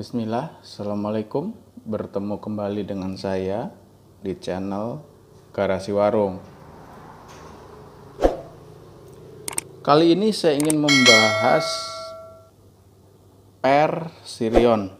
Bismillah, Assalamualaikum. Bertemu kembali dengan saya di channel Garasi Warung. Kali ini saya ingin membahas per Sirion.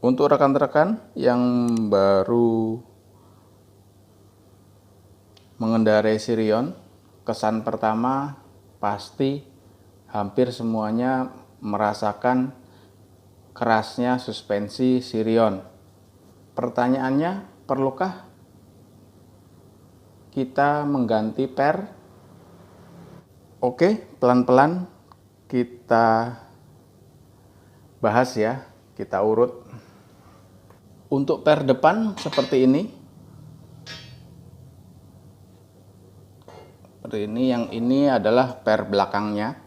Untuk rekan-rekan yang baru mengendarai Sirion, kesan pertama pasti hampir semuanya merasakan kerasnya suspensi Sirion. Pertanyaannya, perlukah kita mengganti per? Oke, pelan-pelan kita bahas ya, kita urut. Untuk per depan seperti ini. Seperti ini, yang ini adalah per belakangnya.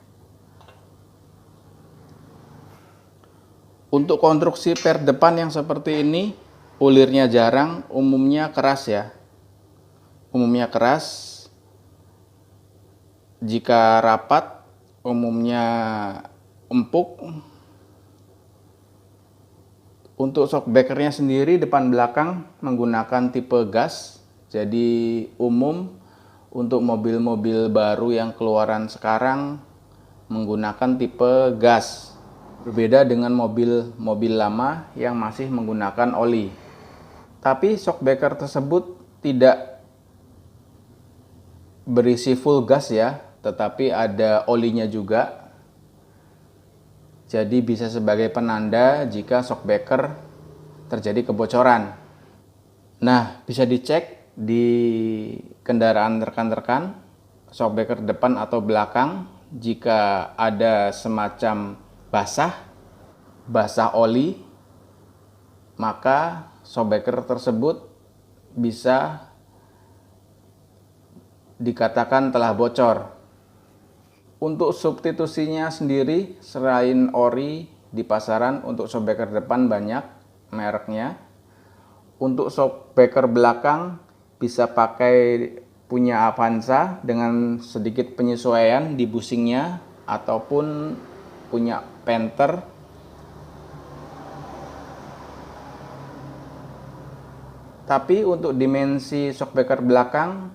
Untuk konstruksi per depan yang seperti ini, ulirnya jarang, umumnya keras ya. Umumnya keras. Jika rapat, umumnya empuk. Untuk shockbreakernya sendiri depan belakang menggunakan tipe gas. Jadi umum untuk mobil-mobil baru yang keluaran sekarang menggunakan tipe gas. Berbeda dengan mobil-mobil lama yang masih menggunakan oli. Tapi shockbreaker tersebut tidak berisi full gas ya, tetapi ada olinya juga. Jadi bisa sebagai penanda jika shockbreaker terjadi kebocoran. Nah, bisa dicek di kendaraan rekan-rekan, shockbreaker depan atau belakang, jika ada semacam basah oli, maka shockbreaker tersebut bisa dikatakan telah bocor. Untuk substitusinya sendiri, selain ori di pasaran, untuk shockbreaker depan banyak mereknya. Untuk shockbreaker belakang bisa pakai punya Avanza dengan sedikit penyesuaian di bushingnya, ataupun punya Panther. Tapi untuk dimensi shockbreaker belakang,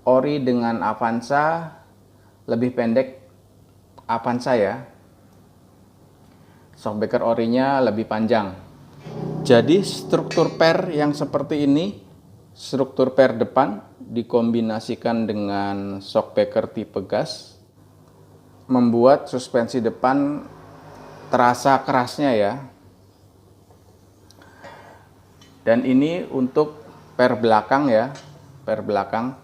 ori dengan Avanza lebih pendek Avanza ya. Shockbreaker orinya lebih panjang. Jadi struktur per yang seperti ini, struktur per depan dikombinasikan dengan shockbreaker tipe gas, membuat suspensi depan terasa kerasnya ya. Dan ini untuk per belakang ya, per belakang.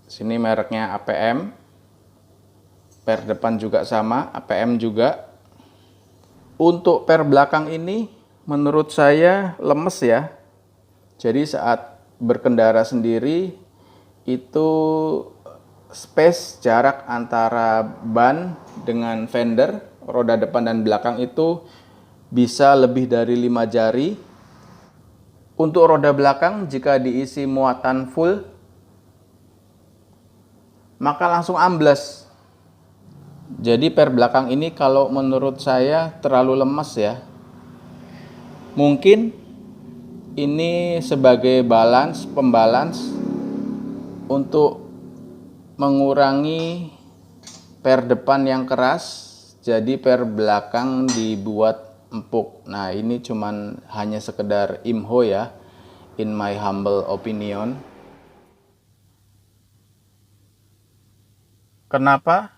Sini mereknya APM. Per depan juga sama, APM juga. Untuk per belakang ini menurut saya lemes ya. Jadi saat berkendara sendiri itu space jarak antara ban dengan fender, roda depan dan belakang itu bisa lebih dari 5 jari. Untuk roda belakang jika diisi muatan full, maka langsung ambles. Jadi per belakang ini kalau menurut saya terlalu lemes ya. Mungkin ini sebagai pembalance untuk mengurangi per depan yang keras, jadi per belakang dibuat empuk. Nah, ini cuman hanya sekedar info ya, in my humble opinion. Kenapa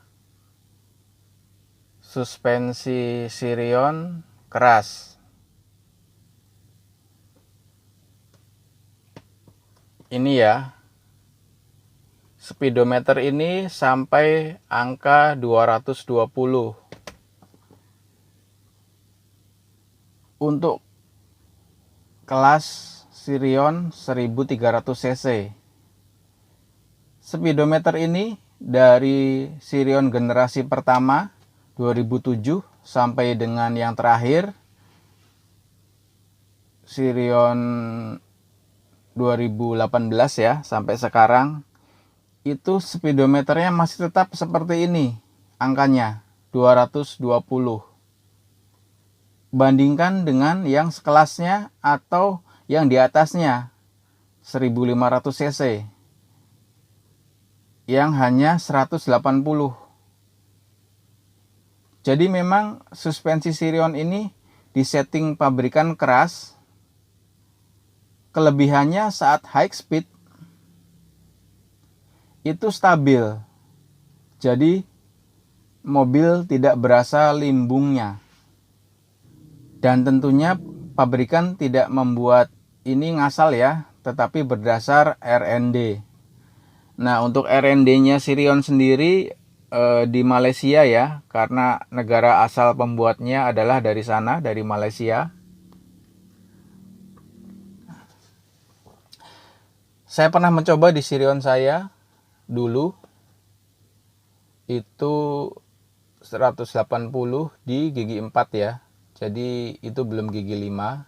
suspensi Sirion keras? Ini ya, speedometer ini sampai angka 220. Untuk kelas Sirion 1300 cc. Speedometer ini dari Sirion generasi pertama 2007 sampai dengan yang terakhir Sirion 2018 ya, sampai sekarang itu speedometernya masih tetap seperti ini angkanya 220. Bandingkan dengan yang sekelasnya atau yang di atasnya 1500 cc yang hanya 180. Jadi memang suspensi Sirion ini disetting pabrikan keras. Kelebihannya saat high speed itu stabil. Jadi mobil tidak berasa limbungnya. Dan tentunya pabrikan tidak membuat ini ngasal ya, tetapi berdasar R&D. Nah, untuk R&D-nya Sirion sendiri di Malaysia ya, karena negara asal pembuatnya adalah dari sana, dari Malaysia. Saya pernah mencoba di Sirion saya dulu itu 180 di gigi 4 ya. Jadi itu belum gigi 5.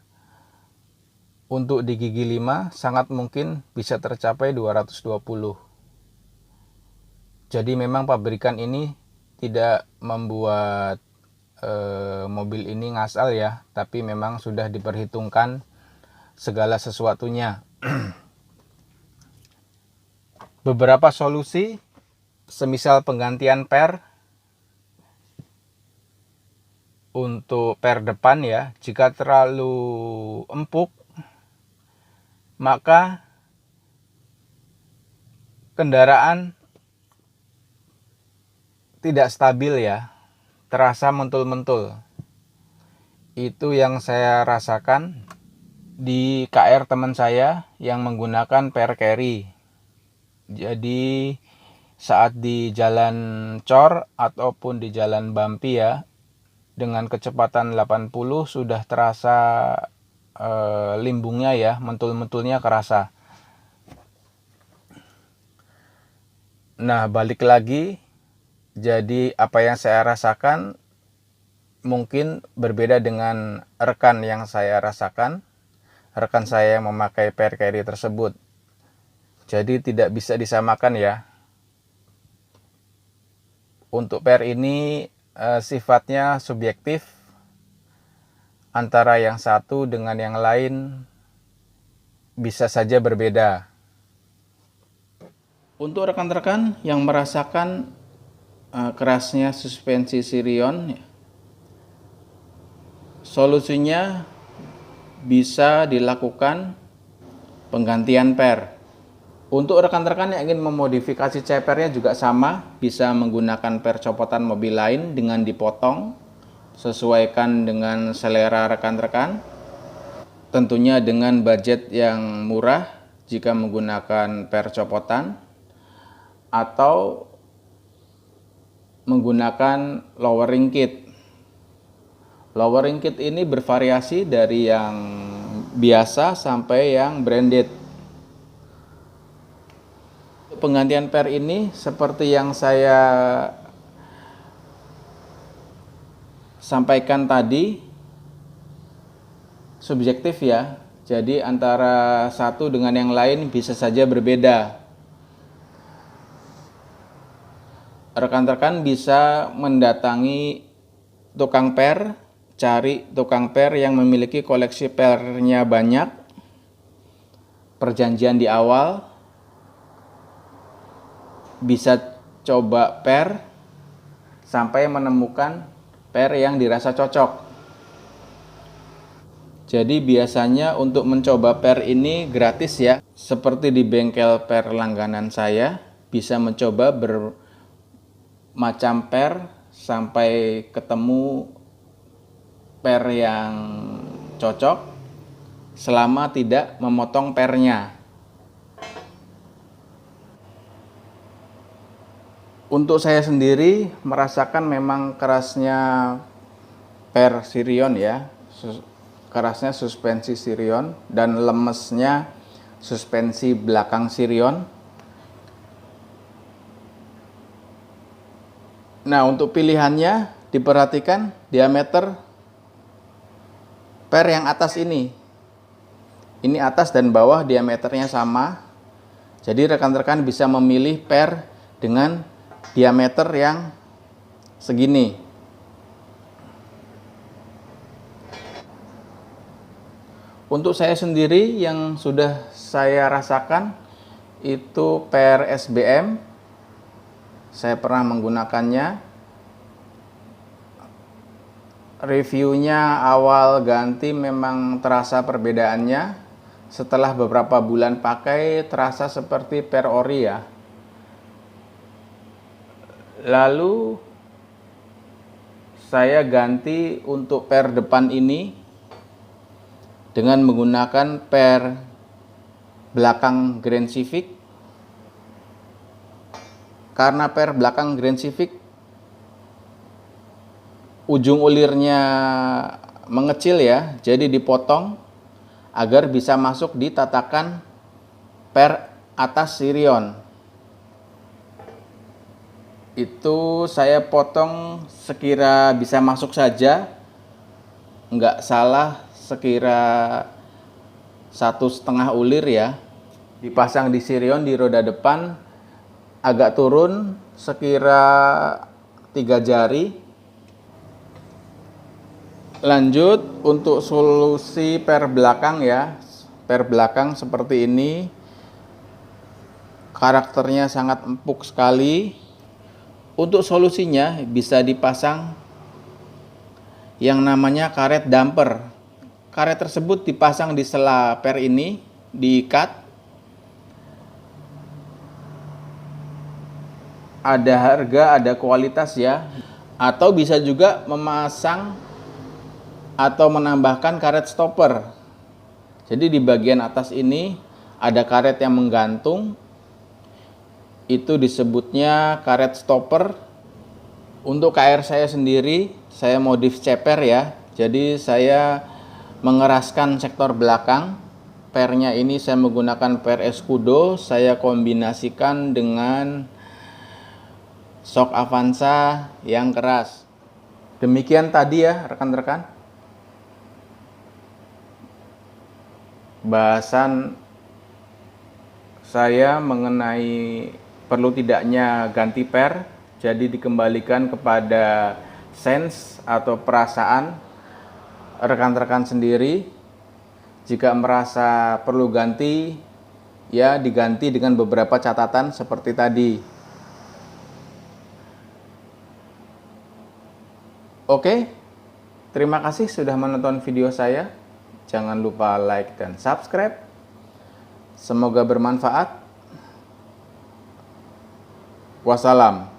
Untuk di gigi 5 sangat mungkin bisa tercapai 220. Jadi memang pabrikan ini tidak membuat mobil ini ngasal ya, tapi memang sudah diperhitungkan segala sesuatunya. Beberapa solusi semisal penggantian per untuk per depan ya, jika terlalu empuk maka kendaraan tidak stabil ya, terasa mentul-mentul. Itu yang saya rasakan di KR teman saya yang menggunakan per carry. Jadi saat di jalan cor ataupun di jalan bumpy ya, dengan kecepatan 80 sudah terasa limbungnya ya, mentul-mentulnya kerasa. Nah, balik lagi, jadi apa yang saya rasakan mungkin berbeda dengan rekan yang saya rasakan, rekan saya yang memakai per carry tersebut. Jadi tidak bisa disamakan ya. Untuk per ini sifatnya subjektif, antara yang satu dengan yang lain bisa saja berbeda. Untuk rekan-rekan yang merasakan kerasnya suspensi Sirion, solusinya bisa dilakukan penggantian per. Untuk rekan-rekan yang ingin memodifikasi cepernya juga sama, bisa menggunakan per copotan mobil lain dengan dipotong, sesuaikan dengan selera rekan-rekan. Tentunya dengan budget yang murah jika menggunakan per copotan, atau menggunakan lowering kit. Lowering kit ini bervariasi dari yang biasa sampai yang branded. Penggantian per ini seperti yang saya sampaikan tadi, subjektif ya. Jadi antara satu dengan yang lain bisa saja berbeda. Rekan-rekan bisa mendatangi tukang per, cari tukang per yang memiliki koleksi pernya banyak, perjanjian di awal, bisa coba per sampai menemukan per yang dirasa cocok. Jadi biasanya untuk mencoba per ini gratis ya. Seperti di bengkel per langganan saya, bisa mencoba bermacam per sampai ketemu per yang cocok selama tidak memotong pernya. Untuk saya sendiri merasakan memang kerasnya per Sirion ya, kerasnya suspensi Sirion dan lemesnya suspensi belakang Sirion. Nah, untuk pilihannya diperhatikan diameter per yang atas ini. Ini atas dan bawah diameternya sama. Jadi rekan-rekan bisa memilih per dengan diameter yang segini. Untuk saya sendiri yang sudah saya rasakan itu per SBM. Saya pernah menggunakannya. Reviewnya awal ganti memang terasa perbedaannya. Setelah beberapa bulan pakai terasa seperti per ori ya. Lalu saya ganti untuk per depan ini dengan menggunakan per belakang Grand Civic. Karena per belakang Grand Civic ujung ulirnya mengecil ya, jadi dipotong agar bisa masuk di tatakan per atas Sirion. Itu saya potong sekira bisa masuk saja, nggak salah sekira 1,5 ulir ya. Dipasang di Sirion di roda depan agak turun sekira 3 jari. Lanjut untuk solusi per belakang ya. Per belakang seperti ini. Karakternya sangat empuk sekali. Untuk solusinya bisa dipasang yang namanya karet damper. Karet tersebut dipasang di sela per ini, diikat. Ada harga, ada kualitas ya. Atau bisa juga memasang atau menambahkan karet stopper. Jadi di bagian atas ini ada karet yang menggantung. Itu disebutnya karet stopper. Untuk KR saya sendiri, saya modif ceper ya. Jadi saya mengeraskan sektor belakang. Pernya ini saya menggunakan per Escudo. Saya kombinasikan dengan shock Avanza yang keras. Demikian tadi ya rekan-rekan. Bahasan saya mengenai perlu tidaknya ganti per, jadi dikembalikan kepada sense atau perasaan rekan-rekan sendiri. Jika merasa perlu ganti, ya diganti dengan beberapa catatan seperti tadi. Oke, terima kasih sudah menonton video saya. Jangan lupa like dan subscribe. Semoga bermanfaat. Wassalam.